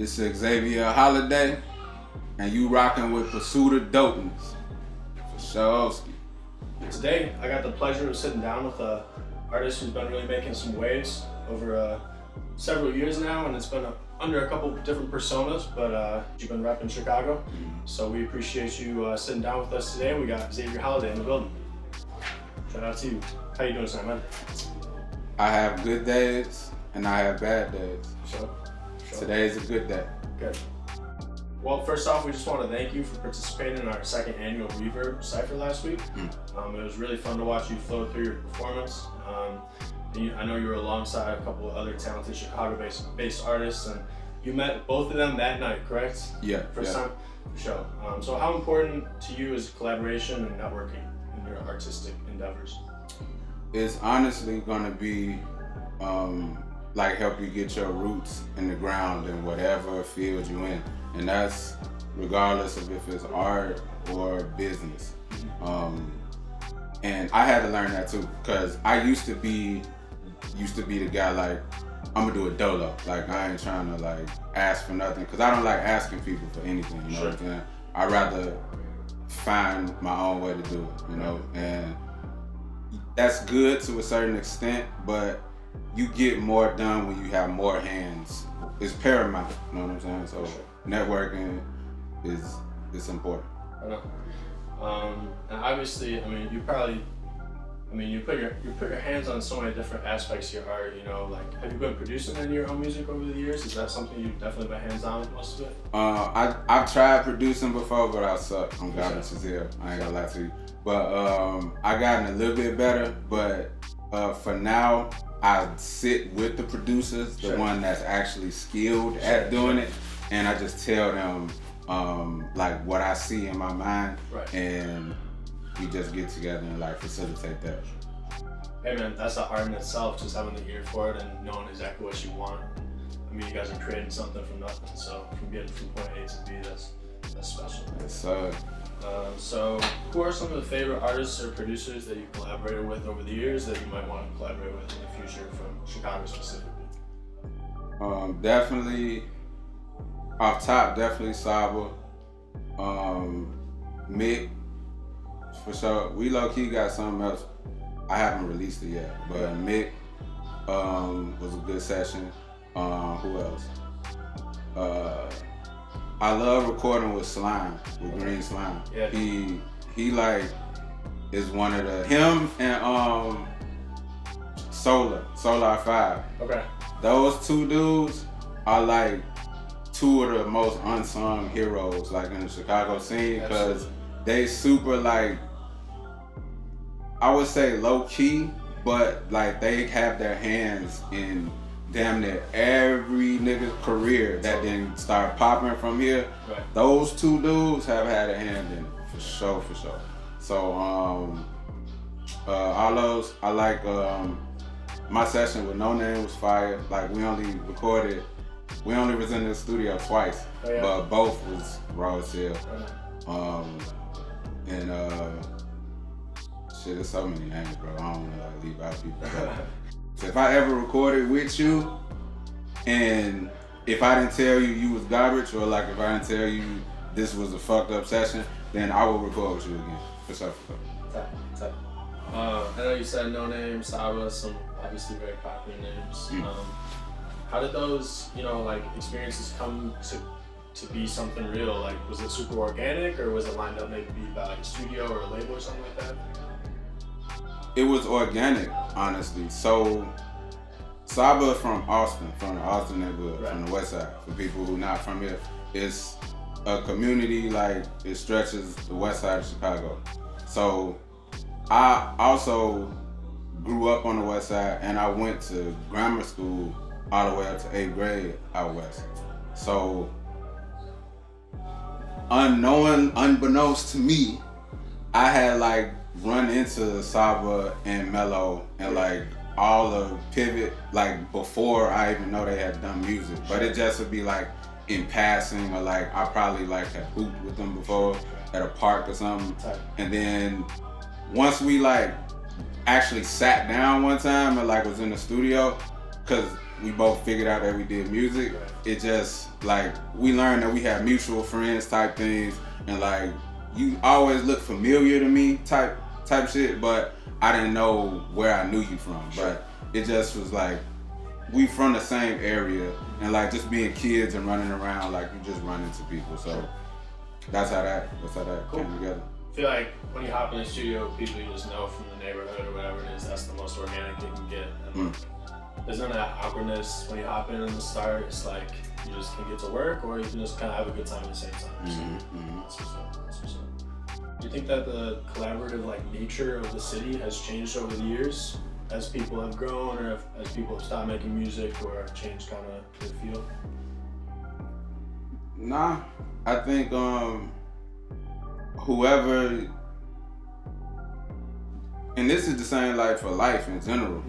It's Xavier Holliday, and you rocking with Pursuit of Dopeness. For sure. Today, I got the pleasure of sitting down with an artist who's been really making some waves over several years now, and it's been under a couple different personas, but you've been repping Chicago. So we appreciate you sitting down with us today. We got Xavier Holliday in the building. Shout out to you. How you doing tonight, man? I have good days, and I have bad days. Sure. Today's a good day. Good. Well, first off, we just want to thank you for participating in our second annual VERB Cypher last week. It was really fun to watch you flow through your performance. I know you were alongside a couple of other talented Chicago-based artists, and you met both of them that night, correct? Yeah. First time? For sure. So how important to you is collaboration and networking in your artistic endeavors? It's honestly going to be like help you get your roots in the ground in whatever field you're in. And that's regardless of if it's art or business. And I had to learn that too, because I used to be the guy like, I'm gonna do a dolo. Like I ain't trying to like ask for nothing, because I don't like asking people for anything, you know what I'm saying? I'd rather find my own way to do it, you know? And that's good to a certain extent, but you get more done when you have more hands. It's paramount, you know what I'm saying? So networking is important. I know. And obviously, I mean, you put your hands on so many different aspects of your art. You know, like, have you been producing any of your own music over the years? Is that something you've definitely been hands on with most of it? I've tried producing before, but I suck. I'm garbage as hell. I ain't gonna lie to you. But I gotten a little bit better. But for now, I sit with the producers, the one that's actually skilled at doing it, and I just tell them like what I see in my mind, and we just get together and like facilitate that. Hey man, that's an art in itself, just having the ear for it and knowing exactly what you want. I mean, you guys are creating something from nothing, so from getting from point A to B, that's special. Yes, so who are some of the favorite artists or producers that you collaborated with over the years that you might want to collaborate with in the future from Chicago specifically? Definitely, off top, definitely Saba. Mick, for sure. We low-key got something else. I haven't released it yet, but Mick was a good session. Who else? I love recording with Slime, with Green Slime. Yeah. He like is one of him and Solar 5. Okay. Those two dudes are like two of the most unsung heroes like in the Chicago scene, because they super like, I would say low key, but like they have their hands in damn near every nigga's career that didn't start popping from here. Those two dudes have had a hand in it, for sure. So all those, I like my session with No Name was fire. Like we only was in the studio twice, but both was raw as hell. Shit, there's so many names, bro. I don't want to like leave out people. So if I ever recorded with you, and if I didn't tell you was garbage, or like if I didn't tell you this was a fucked up session, then I will record with you again. For sure. Tight. I know you said No Name, Saba, some obviously very popular names. How did those, like experiences come to be something real? Like, was it super organic, or was it lined up maybe by like a studio or a label or something like that? It was organic, honestly. So, Saba from Austin, from the Austin neighborhood, from the west side. For people who not from here, it's a community like it stretches the west side of Chicago. So, I also grew up on the west side, and I went to grammar school all the way up to 8th grade out west. So, unbeknownst to me, I had like run into Saba and Mello and like all of Pivot like before I even know they had done music. But it just would be like in passing, or like I probably like had hooped with them before at a park or something. And then once we like actually sat down one time and like was in the studio, cause we both figured out that we did music. It just like we learned that we had mutual friends type things, and like you always look familiar to me type shit, but I didn't know where I knew you from. But it just was like we from the same area, and like just being kids and running around, like you just run into people. So that's how that came together. I feel like when you hop in the studio, people you just know from the neighborhood or whatever it is, that's the most organic you can get. And there's none of that awkwardness when you hop in the start. It's like you just can get to work, or you can just kind of have a good time at the same time. That's what's up. That's what's up. Do you think that the collaborative nature of the city has changed over the years as people have grown, or as people have stopped making music, or changed kind of the feel? Nah, I think whoever, and this is the same like for life in general,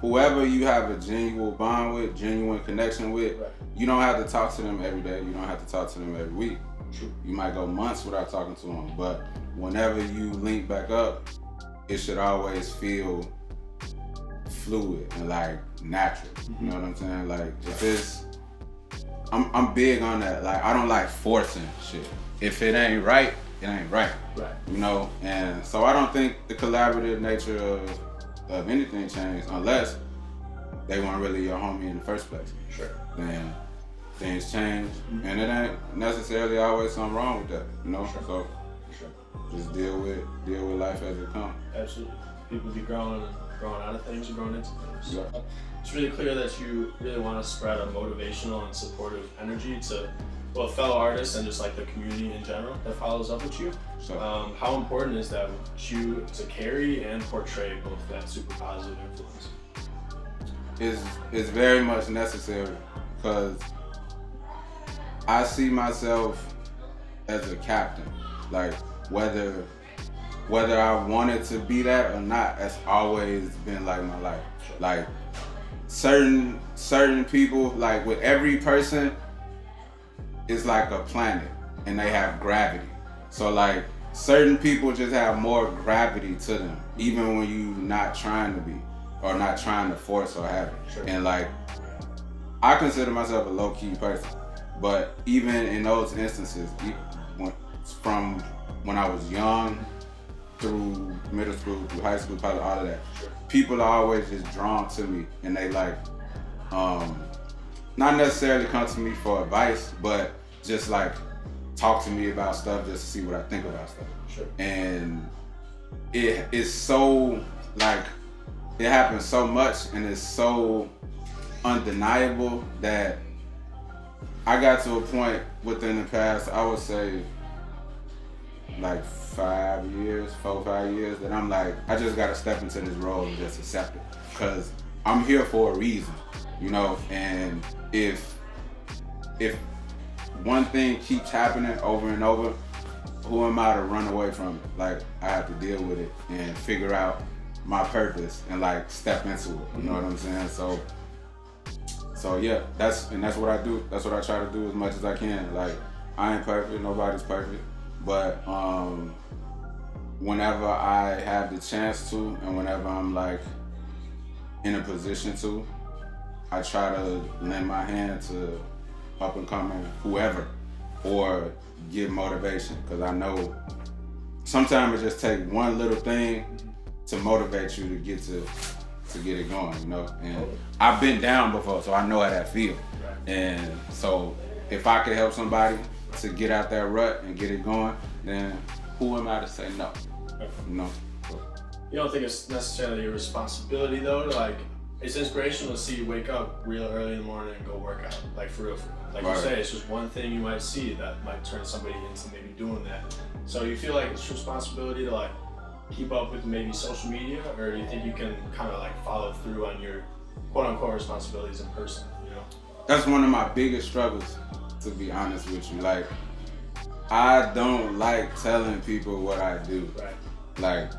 whoever you have a genuine bond with, genuine connection with, you don't have to talk to them every day, you don't have to talk to them every week. True. You might go months without talking to them, but whenever you link back up, it should always feel fluid and like natural. You know what I'm saying? Like if it's, I'm big on that. Like I don't like forcing shit. If it ain't right, it ain't right. You know, and so I don't think the collaborative nature of anything changed unless they weren't really your homie in the first place. Sure. Then things change, and it ain't necessarily always something wrong with that. You know, so just deal with life as it comes. Absolutely. People be growing out of things or growing into things. Yeah. It's really clear that you really want to spread a motivational and supportive energy to fellow artists and just like the community in general that follows up with you. So, how important is that with you to carry and portray both that super positive influence? It's very much necessary because I see myself as a captain. Like whether I wanted to be that or not, that's always been like my life. Like certain people, like with every person, it's like a planet and they have gravity. So like certain people just have more gravity to them, even when you not trying to be or not trying to force or have it. And like I consider myself a low-key person, but even in those instances, from when I was young through middle school, through high school, probably all of that, people are always just drawn to me, and they like not necessarily come to me for advice, but just like talk to me about stuff just to see what I think about stuff. And it is so like it happens so much, and it's so undeniable that I got to a point within the past, I would say like 4 or 5 years, that I'm like, I just gotta step into this role and just accept it. Cause I'm here for a reason, you know, and if one thing keeps happening over and over, who am I to run away from it? Like, I have to deal with it and figure out my purpose and like step into it, you know what I'm saying? So yeah, that's what I do. That's what I try to do as much as I can. Like, I ain't perfect, nobody's perfect, but whenever I have the chance to, and whenever I'm like in a position to, I try to lend my hand to up and coming whoever, or give motivation, because I know sometimes it just takes one little thing to motivate you to get it going, you know. And I've been down before, so I know how that feels. And so if I could help somebody to get out that rut and get it going, then who am I to say no? You know. You don't think it's necessarily your responsibility though? Like, it's inspirational to see you wake up real early in the morning and go work out, like for real. Like you say, it's just one thing you might see that might turn somebody into maybe doing that. So you feel like it's your responsibility to like keep up with maybe social media, or do you think you can kind of like follow through on your quote unquote responsibilities in person, you know? That's one of my biggest struggles, to be honest with you. Like, I don't like telling people what I do. Like,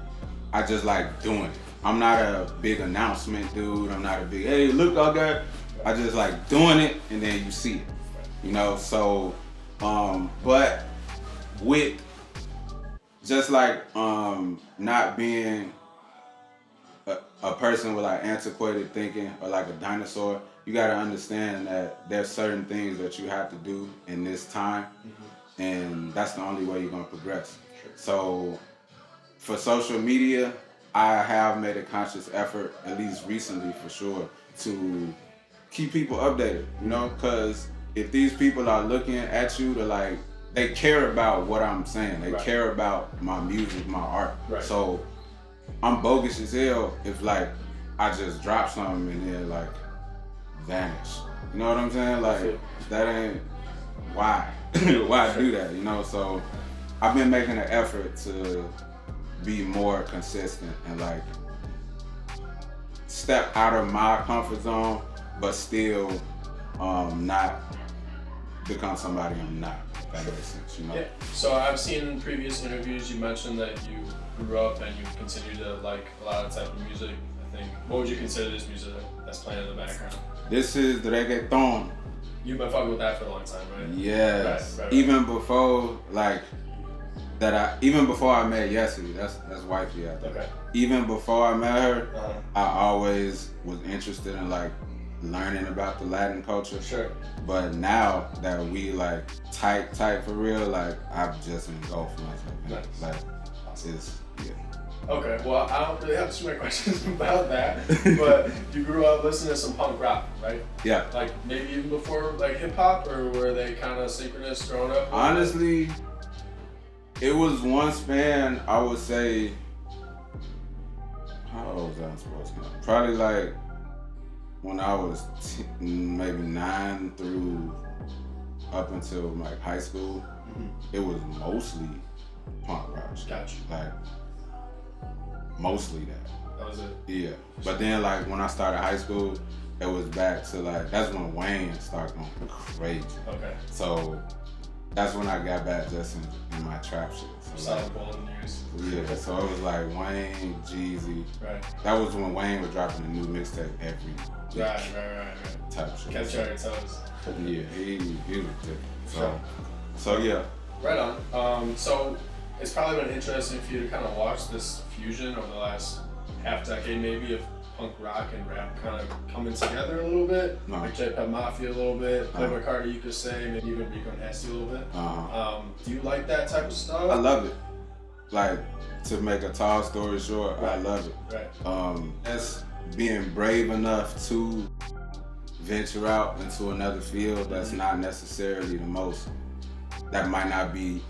I just like doing it. I'm not a big announcement dude. I'm not a big, hey, look, I got. I just like doing it, and then you see it, you know. So, but with just like not being a person with like antiquated thinking or like a dinosaur, you got to understand that there's certain things that you have to do in this time, and that's the only way you're gonna progress. Sure. So for social media, I have made a conscious effort, at least recently for sure, to keep people updated, you know, because if these people are looking at you to like, they care about what I'm saying, they care about my music, my art. So I'm bogus as hell if like I just drop something and then like vanish. You know what I'm saying? Like that ain't why. Why do that, you know? So I've been making an effort to be more consistent and like step out of my comfort zone, but still not become somebody I'm not. If that makes sense, you know? Yeah. So I've seen in previous interviews you mentioned that you grew up and you continue to like a lot of type of music. I think. What would you consider this music that's playing in the background? This is the reggaeton. You've been fucking with that for a long time, right? Yes. Right. Even before like even before I met Yessie, that's wifey out there. Okay. Even before I met her, I always was interested in like learning about the Latin culture. Sure. But now that we like tight for real, like I've just engulfed myself. Nice. Like it's Okay, well I don't really have too many questions about that, but you grew up listening to some punk rock, right? Yeah. Like maybe even before like hip hop, or were they kind of synchronous growing up? Honestly, it was one span, I would say, how old was I in sports camp? Probably like when I was maybe 9 through up until like high school, it was mostly punk rock. Gotcha. Like, mostly that. That was it? Yeah. But then like when I started high school, it was back to like, that's when Wayne started going crazy. Okay. So that's when I got back just in my trap shit. So Solid golden years. yeah, so it was like Wayne, Jeezy. Right. That was when Wayne was dropping a new mixtape every week. Right. Type shit. Catch you on your toes. Yeah, he was different. So yeah. Right on. So it's probably been interesting for you to kind of watch this fusion over the last half decade maybe of punk rock and rap kind of coming together a little bit. Like J-Pep Mafia a little bit, Playboy Cardi you could say, maybe even Rico Nasty a little bit. Do you like that type of stuff? I love it. Like, to make a tall story short, I love it. Right. That's being brave enough to venture out into another field that's not necessarily that might not be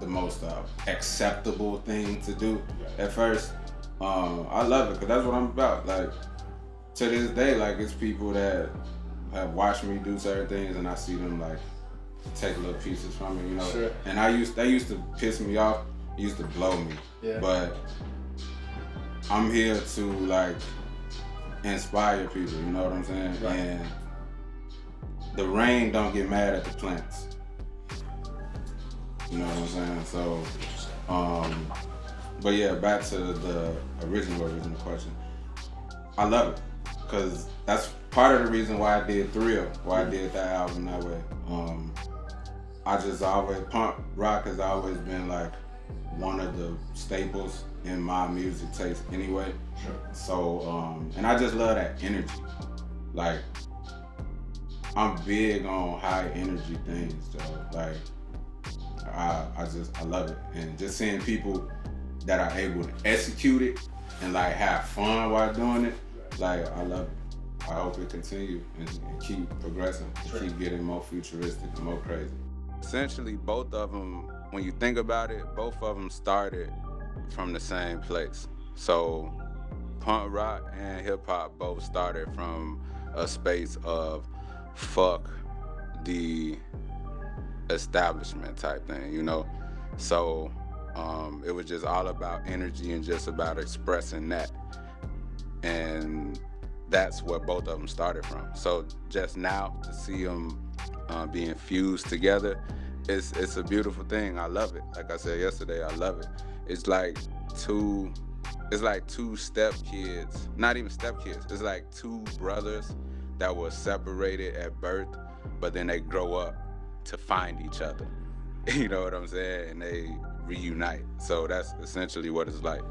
the most acceptable thing to do at first. I love it because that's what I'm about. Like, to this day, like, it's people that have watched me do certain things and I see them like take little pieces from it, you know. Sure. And they used to piss me off. It used to blow me. Yeah. But I'm here to like inspire people, you know what I'm saying? Right. And the rain don't get mad at the plants. You know what I'm saying? So, but yeah, back to the original question. I love it, because that's part of the reason why I did Thrill, why I did that album that way. I just always, punk rock has always been like one of the staples in my music taste anyway. Sure. So, and I just love that energy. Like, I'm big on high energy things, though. Like, I love it. And just seeing people that are able to execute it and like have fun while doing it, like, I love it. I hope it continue and keep progressing, keep getting more futuristic and more crazy. Essentially, both of them, when you think about it, both of them started from the same place. So punk rock and hip hop both started from a space of fuck the establishment type thing, you know? So it was just all about energy and just about expressing that. And that's where both of them started from. So just now to see them being fused together, it's a beautiful thing. I love it. Like I said yesterday, I love it. It's like two step kids, not even step kids. It's like two brothers that were separated at birth, but then they grow up to find each other. You know what I'm saying? And they reunite. So that's essentially what it's like.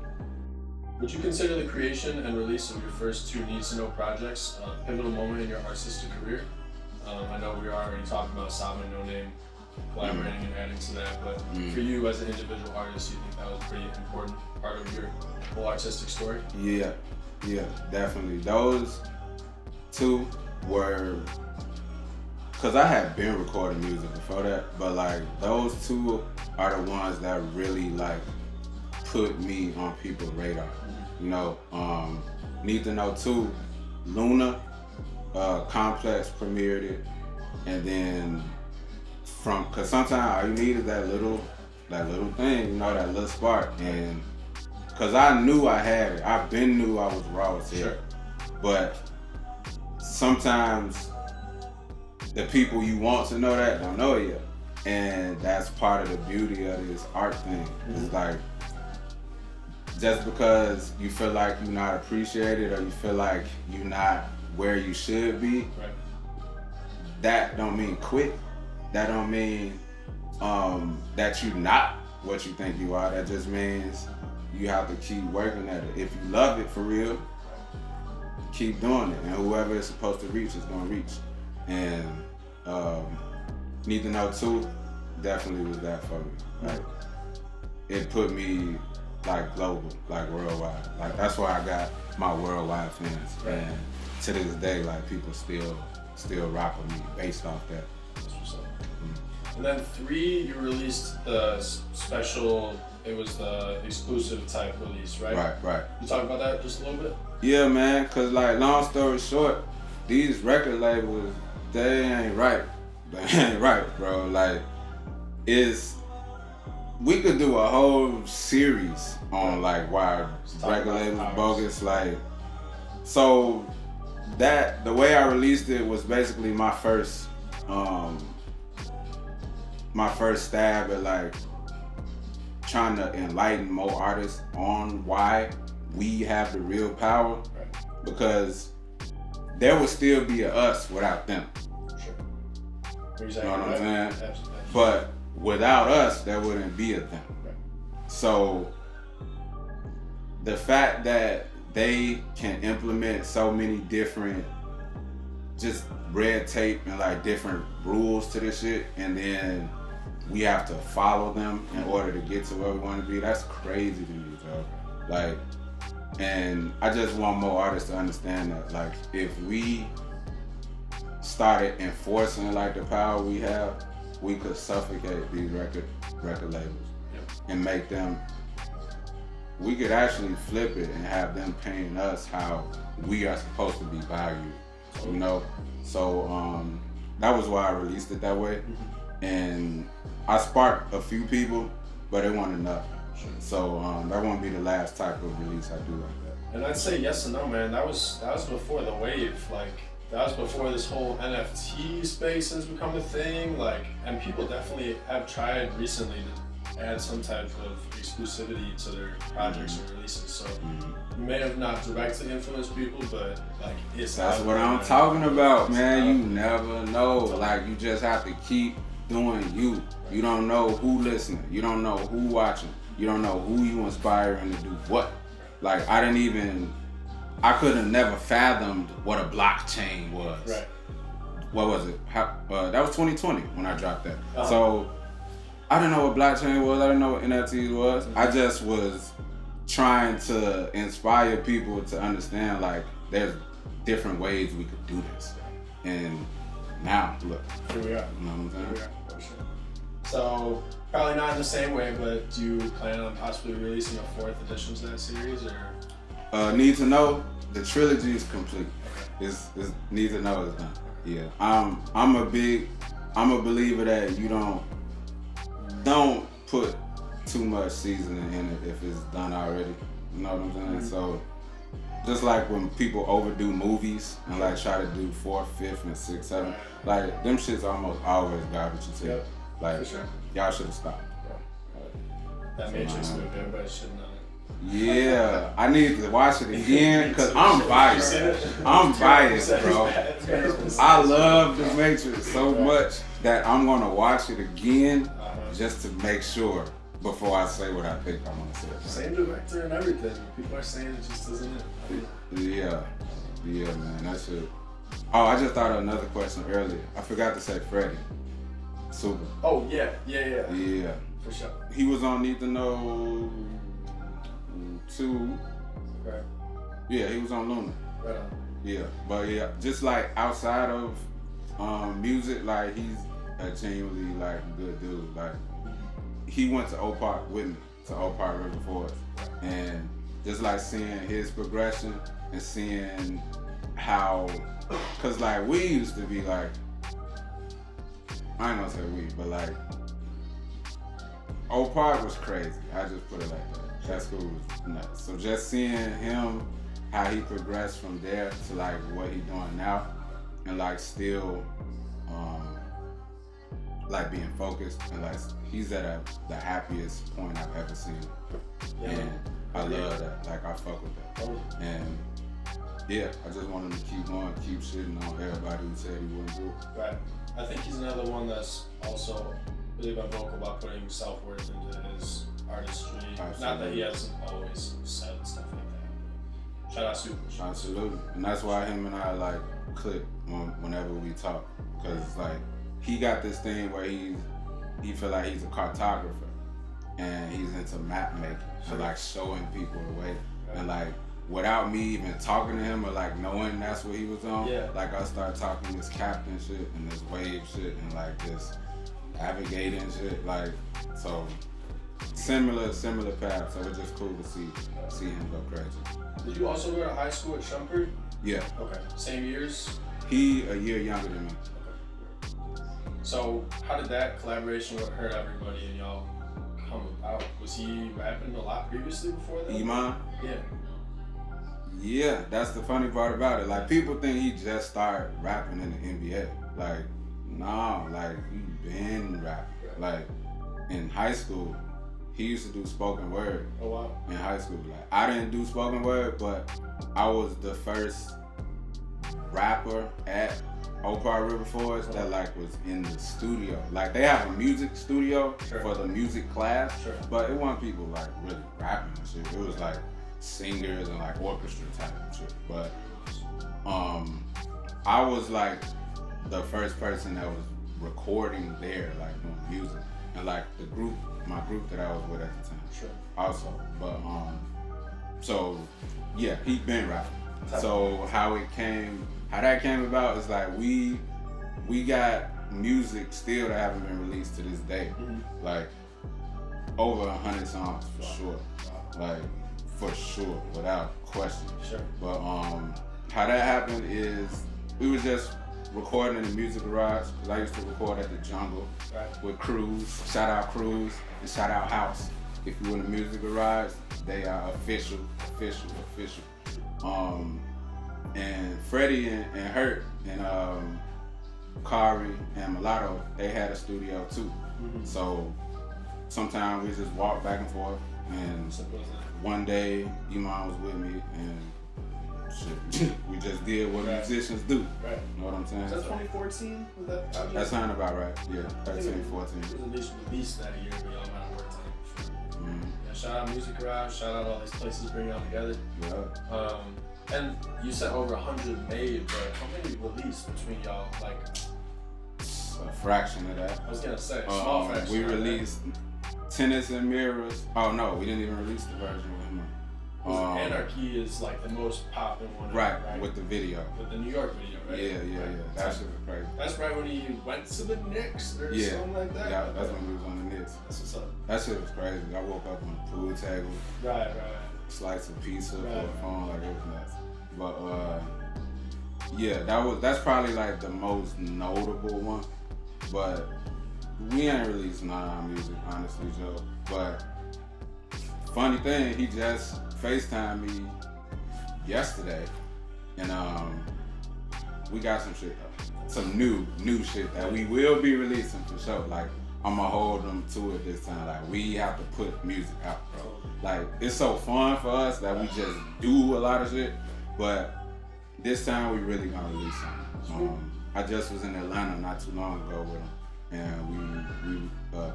Would you consider the creation and release of your first 2 Need to Know projects a pivotal moment in your artistic career? I know we were already talking about Salve No Name collaborating and adding to that, but for you as an individual artist, you think that was a pretty important part of your whole artistic story? Yeah, definitely. Those 2 were, cause I had been recording music before that, but like those 2 are the ones that really like put me on people's radar. You know, Need to Know 2, Luna, Complex premiered it, and then cause sometimes all you need is that little thing, you know, that little spark, and cause I knew I had it. I knew I was raw as hell, but sometimes the people you want to know that don't know it yet, and that's part of the beauty of this art thing. It's like, just because you feel like you're not appreciated or you feel like you're not where you should be, that don't mean quit. That don't mean that you're not what you think you are. That just means you have to keep working at it. If you love it for real, keep doing it. And whoever it's supposed to reach is gonna reach. And Need to Know 2 definitely was that for me. Like, it put me like global, like worldwide. Like that's why I got my worldwide fans. And to this day, like people still rock with me based off that. And then 3, you released the special, it was the exclusive type release, right? Right. You talk about that just a little bit? Yeah, man, cause like long story short, these record labels, they ain't right. They ain't right, bro. Like, we could do a whole series on like why record labels bogus. Like, so that the way I released it was basically my first stab at like trying to enlighten more artists on why we have the real power, because there would still be a us without them. Exactly. You know what I'm saying? Absolutely. But without us, there wouldn't be a them. So the fact that they can implement so many different just red tape and like different rules to this shit, and then we have to follow them in order to get to where we want to be, that's crazy to me, bro. Like, and I just want more artists to understand that, like, if we started enforcing like the power we have, we could suffocate these record labels and make them, we could actually flip it and have them paying us how we are supposed to be valued, you know? So that was why I released it that way. And I sparked a few people, but it wasn't enough. So that won't be the last type of release I do like that. And I'd say yes and no, man. That was before the wave. Like, that was before this whole NFT space has become a thing. Like, and people definitely have tried recently to add some type of exclusivity to their projects and releases. So you may have not directly influenced people, but like that's what I'm talking about, man. You never know. Like, you just have to keep doing you. You don't know who listening. You don't know who watching. You don't know who you inspiring to do what. Like, I could have never fathomed what a blockchain was. Right. What was it? That was 2020 when I dropped that. So I didn't know what blockchain was. I didn't know what NFTs was. I just was trying to inspire people to understand, like, there's different ways we could do this. And now, look. Here we are. You know what I'm saying? Here we are. For sure. So, probably not in the same way, but do you plan on possibly releasing a 4th edition to that series, or? Need to Know, the trilogy is complete. It's Need to Know is done. Yeah, I'm a believer that you don't put too much seasoning in it if it's done already. You know what I'm saying? So just like when people overdo movies and like try to do 4th, 5th, and 6th, 7th, like them shit's almost always garbage to take. Like, y'all should have stopped. That Matrix movie, everybody should know. Yeah, I need to watch it again because I'm biased. I'm biased, bro. I love The Matrix so much that I'm gonna watch it again just to make sure before I say what I think I want to say. Same director and everything. People are saying it just isn't it. Yeah, man, that shit. Oh, I just thought of another question earlier. I forgot to say Freddie. Super. Oh yeah. Yeah. For sure. He was on Need to Know 2. Okay. Yeah, he was on Luna. Right on. Yeah, but yeah, just like outside of music, like he's a genuinely like good dude. Like he went to Oak Park with me, to Oak Park River Forest, and just like seeing his progression and seeing how, cause like we used to be like, I ain't gonna say we, but like Oak Park was crazy. I just put it like that. That school was nuts. So just seeing him, how he progressed from there to like what he doing now, and like still like being focused, and like he's at the happiest point I've ever seen him. Yeah. And I love that. Like I fuck with that. And yeah, I just want him to keep going, keep shitting on everybody who said he wouldn't do it. Right. I think he's another one that's also really been vocal about putting self-worth into his artistry. Absolutely. Not that he hasn't always said stuff like that. Shout out Super. Absolutely. And that's why him and I like click whenever we talk. Cause like he got this thing where he feel like he's a cartographer and he's into map making and like showing people the way. Right. And like without me even talking to him or like knowing that's what he was on, like I started talking this captain shit and this wave shit and like this navigating shit. Like so similar path. So it's just cool to see him go crazy. Did you also go to high school at Shumpert? Yeah. Okay. Same years? He a year younger than me. Okay. So how did that collaboration with Hurt Everybody and y'all come about? Was he rapping a lot previously before that? Iman? Yeah. Yeah, that's the funny part about it. Like people think he just started rapping in the NBA. Like, nah, like he been rapping. Like in high school, he used to do spoken word. Oh wow. In high school. Like I didn't do spoken word, but I was the first rapper at Oak Park River Forest that like was in the studio. Like they have a music studio for the music class, but it wasn't people like really rapping and shit. It was like singers and like orchestra type of shit. But I was like the first person that was recording there, like doing music, and like my group that I was with at the time. Also, but so yeah, he been rapping. So how that came about is like we got music still that haven't been released to this day. Like over 100 songs for sure. Like for sure, without question. But how that happened is we was just recording in the music garage, because I used to record at the Jungle with Cruz. Shout out Cruz and shout out House. If you're in the music garage, they are official. And Freddie and Hurt and Kari and Mulatto, they had a studio too. So sometimes we just walk back and forth, and one day Iman was with me and shit, we just did what musicians do. Right. You know what I'm saying? Was that 2014? Was that? That sounded about right. Yeah, 13, 14. It was at least released that year, but y'all might have worked on it for sure. Yeah, shout out Music Garage, shout out all these places bringing y'all together. Yeah. And you said over 100 made, but how many released between y'all? Like a fraction of that. I was gonna say, small fraction. We released Tennis and Mirrors. Oh no, we didn't even release the version with him. Anarchy is like the most popular one. Right, with the video. With the New York video, right? Yeah. That shit was crazy. That's right when he went to the Knicks or something like that? Yeah, that's when we was on the Knicks. That's what's up. That shit was crazy. I woke up on a pool table. Right. Slice of pizza for the phone, like it was nuts. But yeah, that's probably like the most notable one. But we ain't released none of our music, honestly, Joe. But funny thing, he just FaceTimed me yesterday, and we got some shit though, some new shit that we will be releasing for sure. Like I'm gonna hold them to it this time. Like we have to put music out, bro. Like it's so fun for us that we just do a lot of shit, but this time we really gonna release something. I just was in Atlanta not too long ago with him, and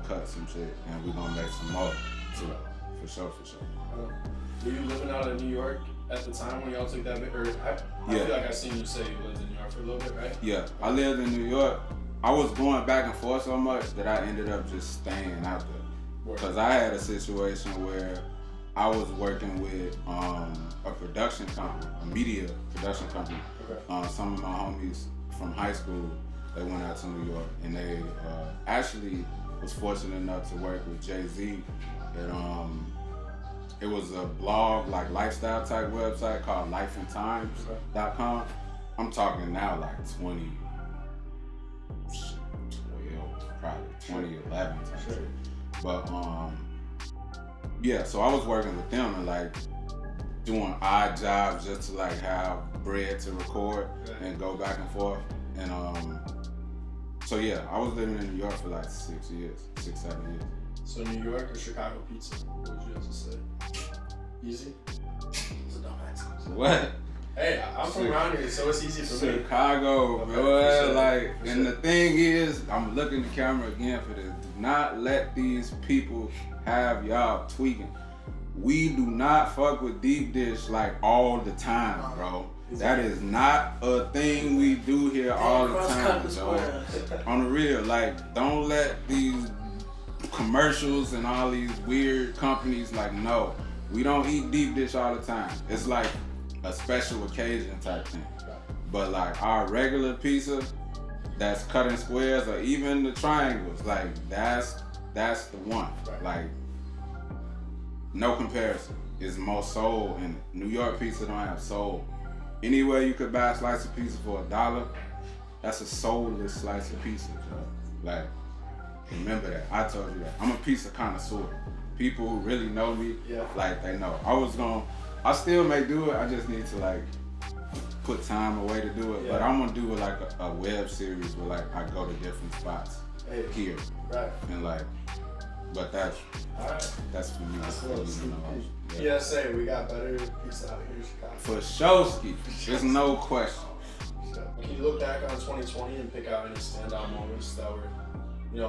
cut some shit, and we're gonna make some more too. For sure. Were you living out in New York at the time when y'all took that? I feel like I seen you say you lived in New York for a little bit, right? Yeah, I lived in New York. I was going back and forth so much that I ended up just staying out there. Because I had a situation where I was working with a production company, a media production company. Okay. Some of my homies from high school, they went out to New York, and they actually was fortunate enough to work with Jay-Z. It was a blog, like lifestyle type website called lifeandtimes.com. I'm talking now like 2012, probably 2011 type shit. But yeah, so I was working with them and like doing odd jobs just to like have bread to record and go back and forth. And so yeah, I was living in New York for like 6, 7 years. So New York or Chicago pizza? What would you have to say? Easy? It's a dumb accent. What? Hey, I'm from around here, so it's easy for me. Chicago, bro. Like, and the thing is, I'm looking at the camera again for this. Do not let these people have y'all tweaking. We do not fuck with deep dish like all the time, bro. That is not a thing we do here all the time, bro. On the real, like, don't let these commercials and all these weird companies, like, no, we don't eat deep dish all the time. It's like a special occasion type thing. But like our regular pizza that's cut in squares or even the triangles, like that's the one. Like no comparison. It's more soul, and New York pizza don't have soul. Anywhere you could buy a slice of pizza for $1, that's a soulless slice of pizza, bro. Like, remember that. I told you that. I'm a pizza connoisseur. People who really know me, like they know. I still may do it. I just need to like put time away to do it. But I'm gonna do it like a web series where like I go to different spots here, and like. But that's for me. That's PSA, we got better pizza out here in Chicago. For Showski, there's no question. Can you look back on 2020 and pick out any standout moments that were,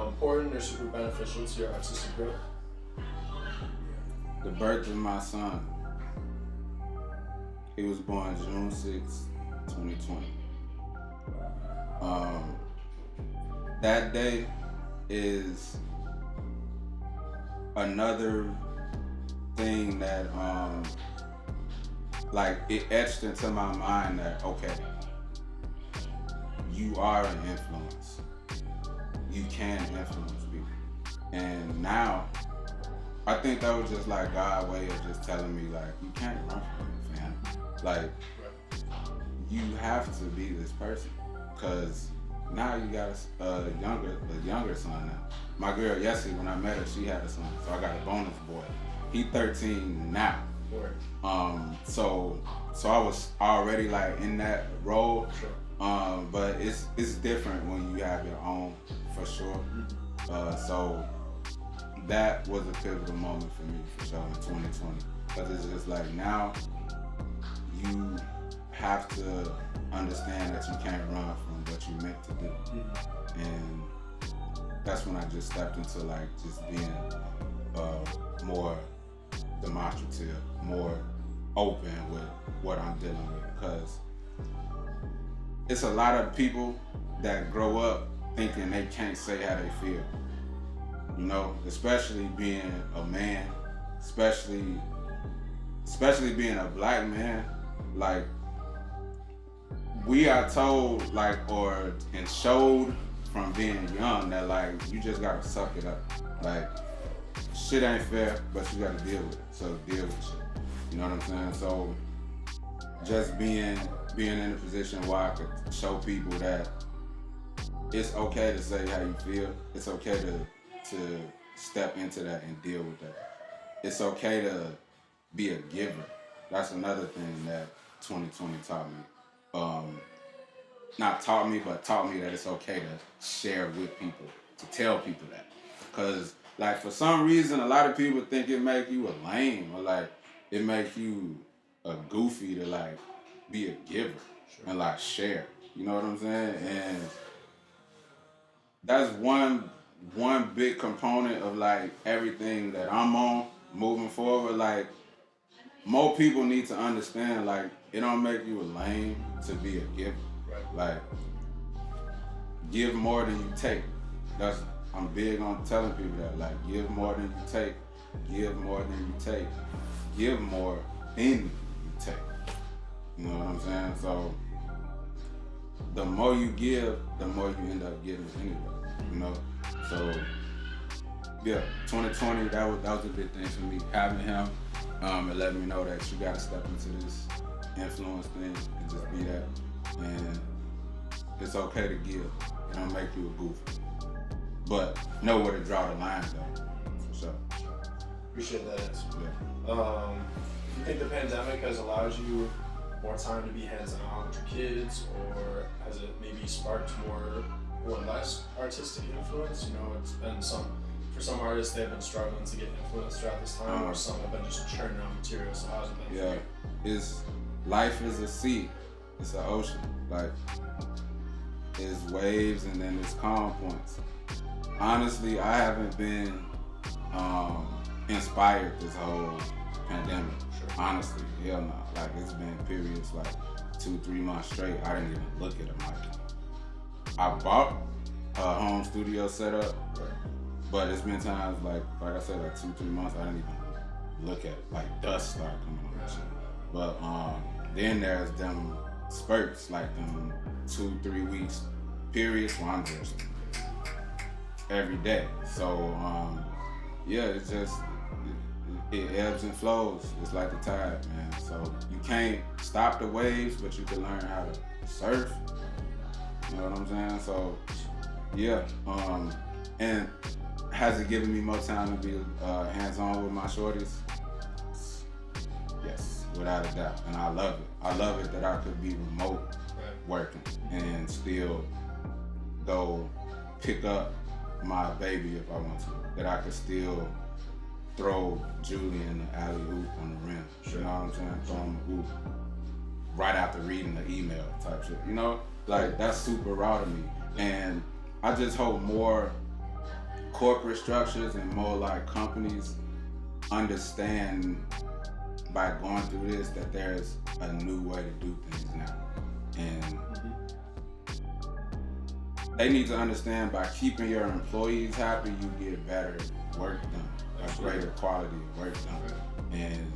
important or super beneficial to your artistic growth? The birth of my son. He was born June 6, 2020. That day is another thing that like it etched into my mind that okay, you are an influence. You can influence people. And now I think that was just like God's way of just telling me like you can't run from it, fam. Like you have to be this person. Cause now you got a younger son now. My girl Yessie, when I met her, she had a son, so I got a bonus boy. He 13 now. So I was already like in that role. But it's different when you have your own, for sure. So that was a pivotal moment for me, for sure, in 2020. Because it's just like now you have to understand that you can't run from what you meant to do. And that's when I just stepped into like just being more demonstrative, more open with what I'm dealing with. Because it's a lot of people that grow up thinking they can't say how they feel. Especially being a man, especially being a black man. Like, we are told, and showed from being young that, like, you just gotta suck it up. Like, shit ain't fair, but you gotta deal with it. So deal with shit. You know what I'm saying? So just being in a position where I could show people that it's okay to say how you feel. It's okay to step into that and deal with that. It's okay to be a giver. That's another thing that 2020 taught me. Not taught me, but taught me that it's okay to share with people, to tell people that. Because, like, for some reason, a lot of people think it make you a lame, or, like, it make you a goofy to, like, be a giver and, like, share. You know what I'm saying? And that's one one big component of like everything that I'm on moving forward. Like more people need to understand, like it don't make you a lame to be a giver. Right. Like give more than you take. I'm big on telling people that. Like give more than you take. Give more than you take. Give more than you take. You know what I'm saying? So the more you give, the more you end up giving anyway. You know? So yeah, 2020, that was a big thing for me. Having him, it let me know that you gotta step into this influence thing and just be that. And it's okay to give. It don't make you a goof. But know where to draw the line though. For sure. Appreciate that answer. Yeah. Do you think the pandemic has allowed you more time to be hands-on with your kids, or has it maybe sparked more or less artistic influence? You know, it's been for some artists, they've been struggling to get influence throughout this time, or some have been just churning out material. So how's it been for you? Life is a sea. It's an ocean. Like, it's waves and then it's calm points. Honestly, I haven't been inspired this whole pandemic. Sure. Honestly, hell no. Like, it's been periods like 2-3 months straight. I didn't even look at a mic. I bought a home studio setup, but it's been times like I said, like 2-3 months I didn't even look at it. Like dust started coming on and shit. But then there's them spurts, like them 2-3 weeks periods where I'm just every day. So yeah, it's just it ebbs and flows. It's like the tide, man. So you can't stop the waves, but you can learn how to surf. You know what I'm saying? So yeah, and has it given me more time to be hands-on with my shorties? Yes, without a doubt. And I love it. I love it that I could be remote working and still go pick up my baby if I want to. That I could still throw Julian the alley oop on the rim. You know what I'm saying? Throw him the oop right after reading the email type shit. You know? Like, that's super raw to me. And I just hope more corporate structures and more like companies understand by going through this that there's a new way to do things now. And they need to understand by keeping your employees happy, you get better work done, a greater quality of work done. And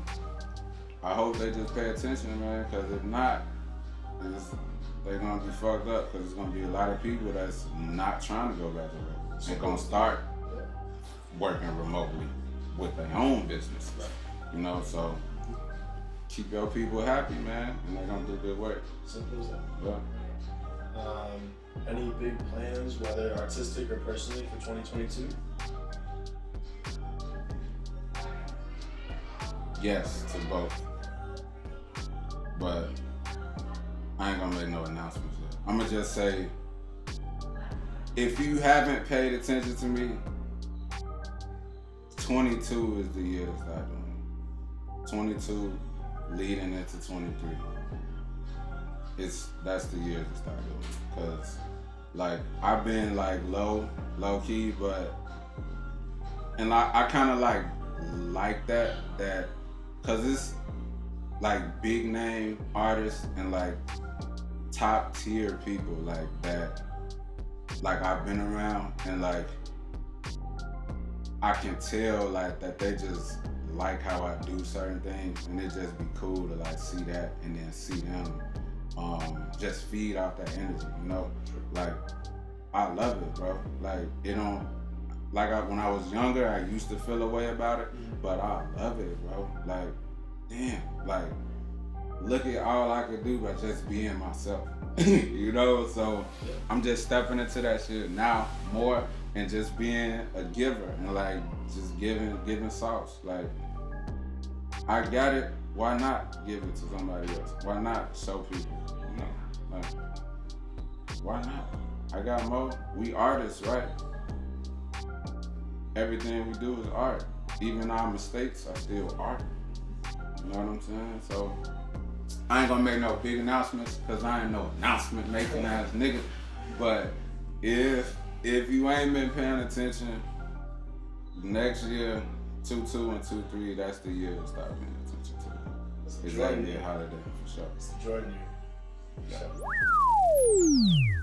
I hope they just pay attention, man, because if not, they're gonna be fucked up, because there's gonna be a lot of people that's not trying to go back to work. They're gonna start working remotely with their own businesses, you know, so keep your people happy, man, and they're gonna do good work. Simple as that. Yeah. Any big plans, whether artistic or personally, for 2022? Yes, to both. But I ain't gonna make no announcements yet. I'm gonna just say, if you haven't paid attention to me, 22 is the year to start doing it. 22 leading into 23. That's the year to start doing it. Cause like I've been like low key, but and I kind of like that cause it's like big name artists and like top tier people like that. Like I've been around and like I can tell like that they just like how I do certain things, and it just be cool to like see that and then see them just feed off that energy, you know? Like I love it, bro. Like it don't when I was younger I used to feel a way about it, but I love it, bro. Like damn, like look at all I could do by just being myself. You know, so I'm just stepping into that shit now more and just being a giver and like just giving sauce. Like I got it, why not give it to somebody else? Why not show people? You know, like why not? I got more. We artists, right? Everything we do is art. Even our mistakes are still art. You know what I'm saying? So I ain't gonna make no big announcements because I ain't no announcement making ass nigga. But if if you ain't been paying attention, next year, 2-2 and 2-3, that's the year to start paying attention to. It's Xavier Holliday for sure. It's the Jordan year. Yeah.